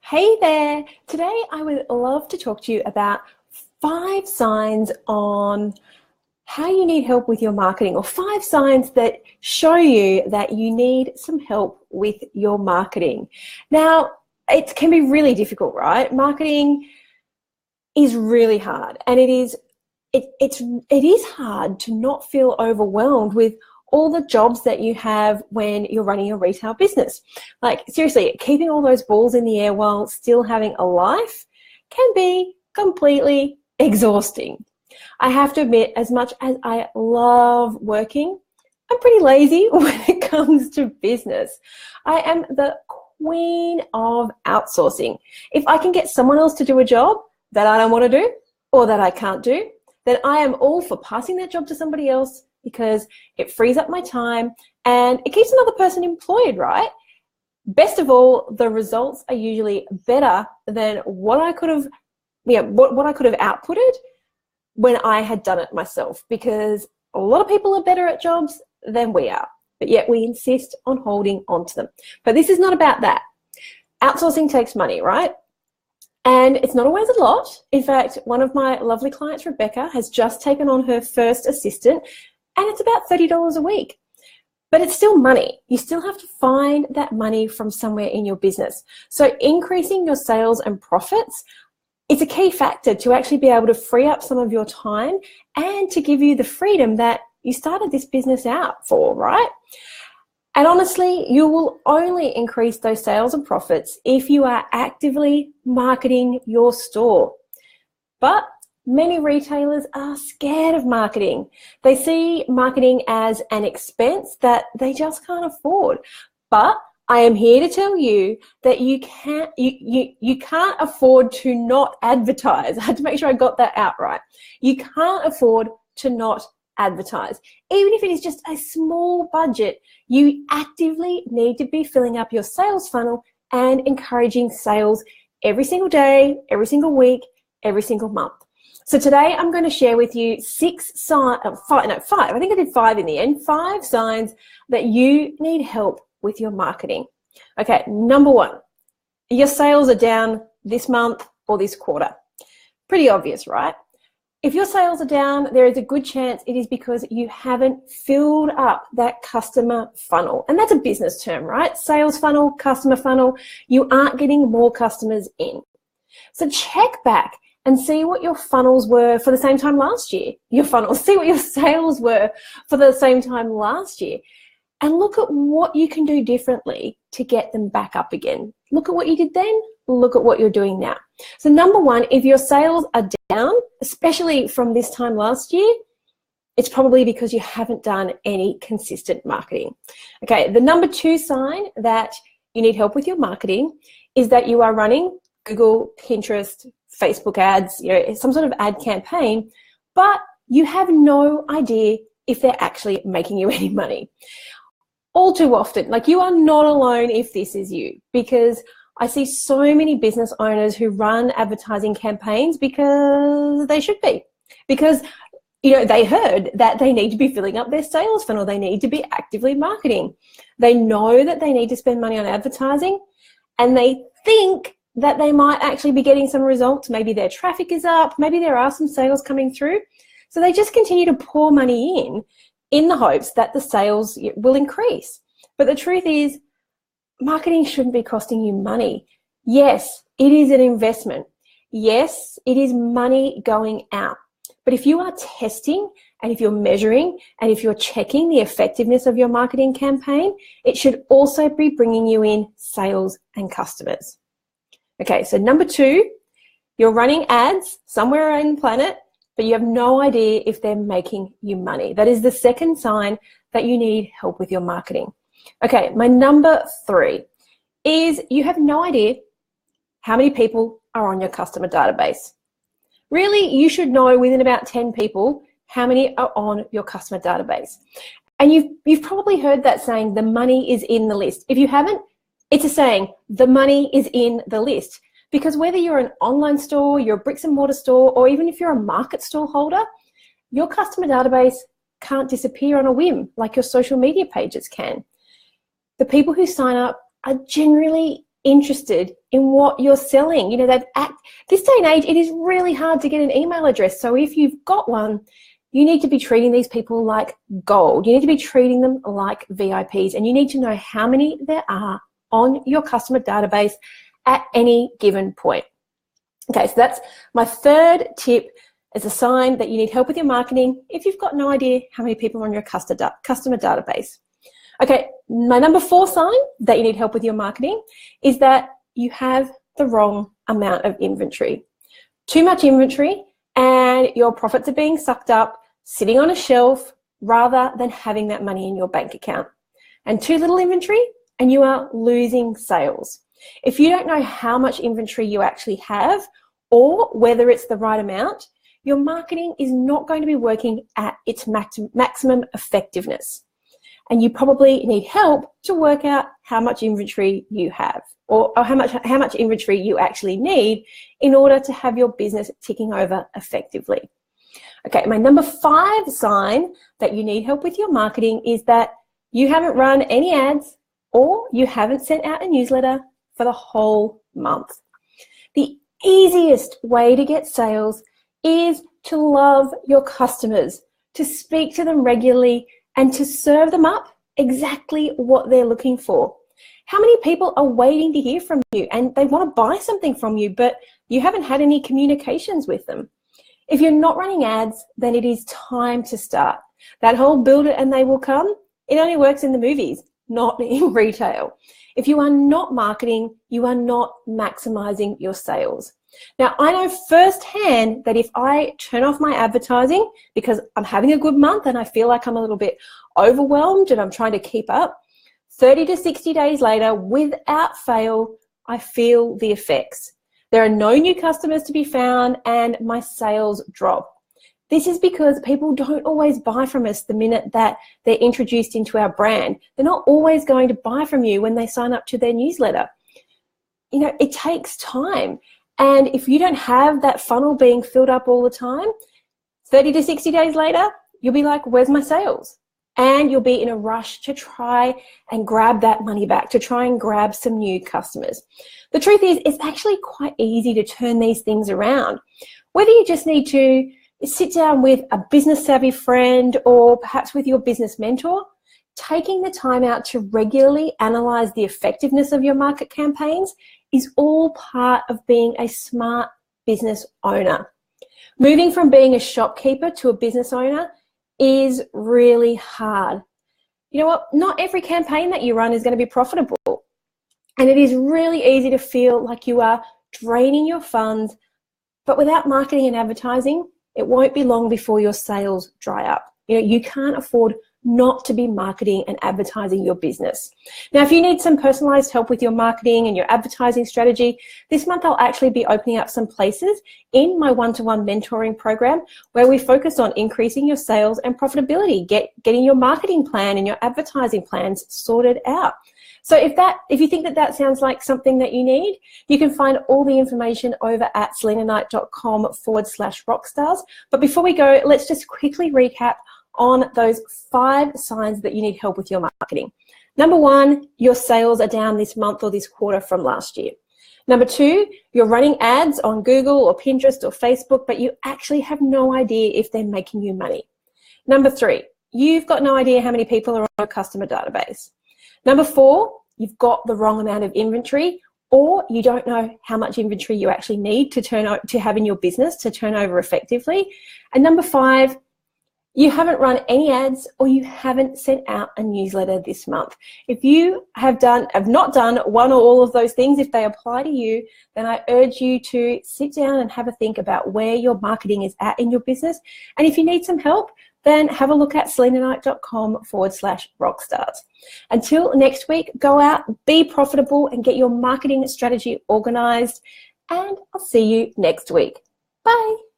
Hey there! Today I would love to talk to you about 5 signs on how you need help with your marketing, or 5 signs that show you that you need some help with your marketing. Now, it can be really difficult, right? Marketing is really hard, and it is hard to not feel overwhelmed with all the jobs that you have when you're running your retail business. Like, seriously, keeping all those balls in the air while still having a life can be completely exhausting. I have to admit, as much as I love working, I'm pretty lazy when it comes to business. I am the queen of outsourcing. If I can get someone else to do a job that I don't want to do or that I can't do, then I am all for passing that job to somebody else, because it frees up my time and it keeps another person employed, right? Best of all, the results are usually better than what I could have, what I could have outputted when I had done it myself, because a lot of people are better at jobs than we are, but yet we insist on holding on to them. But this is not about that. Outsourcing takes money, right? And it's not always a lot. In fact, one of my lovely clients, Rebecca, has just taken on her first assistant, and it's about $30 a week. But it's still money. You still have to find that money from somewhere in your business. So increasing your sales and profits is a key factor to actually be able to free up some of your time and to give you the freedom that you started this business out for, right? And honestly, you will only increase those sales and profits if you are actively marketing your store. But many retailers are scared of marketing. They see marketing as an expense that they just can't afford. But I am here to tell you that you can't afford to not advertise. I had to make sure I got that out right. You can't afford to not advertise. Even if it is just a small budget, you actively need to be filling up your sales funnel and encouraging sales every single day, every single week, every single month. So today I'm going to share with you 5, I think I did 5 in the end, 5 signs that you need help with your marketing. Okay, number 1, your sales are down this month or this quarter. Pretty obvious, right? If your sales are down, there is a good chance it is because you haven't filled up that customer funnel. And that's a business term, right? Sales funnel, customer funnel. You aren't getting more customers in. So check back and see what your funnels were for the same time last year. See what your sales were for the same time last year. And look at what you can do differently to get them back up again. Look at what you did then, look at what you're doing now. So number 1, if your sales are down, especially from this time last year, it's probably because you haven't done any consistent marketing. Okay, the number 2 sign that you need help with your marketing is that you are running Google, Pinterest, Facebook ads, some sort of ad campaign, but you have no idea if they're actually making you any money. All too often, like, you are not alone if this is you, because I see so many business owners who run advertising campaigns because they should be, because they heard that they need to be filling up their sales funnel, they need to be actively marketing, they know that they need to spend money on advertising, and they think that they might actually be getting some results. Maybe their traffic is up, maybe there are some sales coming through. So they just continue to pour money in the hopes that the sales will increase. But the truth is, marketing shouldn't be costing you money. Yes, it is an investment. Yes, it is money going out. But if you are testing, and if you're measuring, and if you're checking the effectiveness of your marketing campaign, it should also be bringing you in sales and customers. Okay, so number 2, you're running ads somewhere around the planet, but you have no idea if they're making you money. That is the second sign that you need help with your marketing. Okay, my number 3 is you have no idea how many people are on your customer database. Really, you should know within about 10 people how many are on your customer database. And you've probably heard that saying, the money is in the list. If you haven't, it's a saying, the money is in the list. Because whether you're an online store, you're a bricks and mortar store, or even if you're a market stall holder, your customer database can't disappear on a whim like your social media pages can. The people who sign up are generally interested in what you're selling. You know, this day and age, it is really hard to get an email address. So if you've got one, you need to be treating these people like gold. You need to be treating them like VIPs, and you need to know how many there are on your customer database at any given point. Okay, so that's my third tip as a sign that you need help with your marketing if you've got no idea how many people are on your customer database. Okay, my number 4 sign that you need help with your marketing is that you have the wrong amount of inventory. Too much inventory and your profits are being sucked up, sitting on a shelf, rather than having that money in your bank account. And too little inventory and you are losing sales. If you don't know how much inventory you actually have or whether it's the right amount, your marketing is not going to be working at its maximum effectiveness. And you probably need help to work out how much inventory you have, or how much inventory you actually need in order to have your business ticking over effectively. Okay, my number 5 sign that you need help with your marketing is that you haven't run any ads or you haven't sent out a newsletter for the whole month. The easiest way to get sales is to love your customers, to speak to them regularly, and to serve them up exactly what they're looking for. How many people are waiting to hear from you and they want to buy something from you, but you haven't had any communications with them? If you're not running ads, then it is time to start. That whole build it and they will come, it only works in the movies, not in retail. If you are not marketing, you are not maximizing your sales. Now, I know firsthand that if I turn off my advertising because I'm having a good month and I feel like I'm a little bit overwhelmed and I'm trying to keep up, 30 to 60 days later, without fail, I feel the effects. There are no new customers to be found and my sales drop. This is because people don't always buy from us the minute that they're introduced into our brand. They're not always going to buy from you when they sign up to their newsletter. You know, it takes time. And if you don't have that funnel being filled up all the time, 30 to 60 days later, you'll be like, where's my sales? And you'll be in a rush to try and grab that money back, to try and grab some new customers. The truth is, it's actually quite easy to turn these things around. Whether you just need to sit down with a business savvy friend or perhaps with your business mentor, taking the time out to regularly analyze the effectiveness of your market campaigns is all part of being a smart business owner. Moving from being a shopkeeper to a business owner is really hard. You know what? Not every campaign that you run is going to be profitable. And it is really easy to feel like you are draining your funds, but without marketing and advertising, it won't be long before your sales dry up. You know, you can't afford not to be marketing and advertising your business. Now, if you need some personalized help with your marketing and your advertising strategy, this month I'll actually be opening up some places in my one-to-one mentoring program where we focus on increasing your sales and profitability, getting your marketing plan and your advertising plans sorted out. So if you think that sounds like something that you need, you can find all the information over at selinaknight.com/rockstars. But before we go, let's just quickly recap on those 5 signs that you need help with your marketing. Number 1, your sales are down this month or this quarter from last year. Number 2, you're running ads on Google or Pinterest or Facebook, but you actually have no idea if they're making you money. Number 3, you've got no idea how many people are on your customer database. Number 4, you've got the wrong amount of inventory, or you don't know how much inventory you actually need to have in your business to turn over effectively. And number 5, you haven't run any ads or you haven't sent out a newsletter this month. If you have not done one or all of those things, if they apply to you, then I urge you to sit down and have a think about where your marketing is at in your business. And if you need some help, then have a look at selinaknight.com/rockstars. Until next week, go out, be profitable, and get your marketing strategy organized. And I'll see you next week. Bye.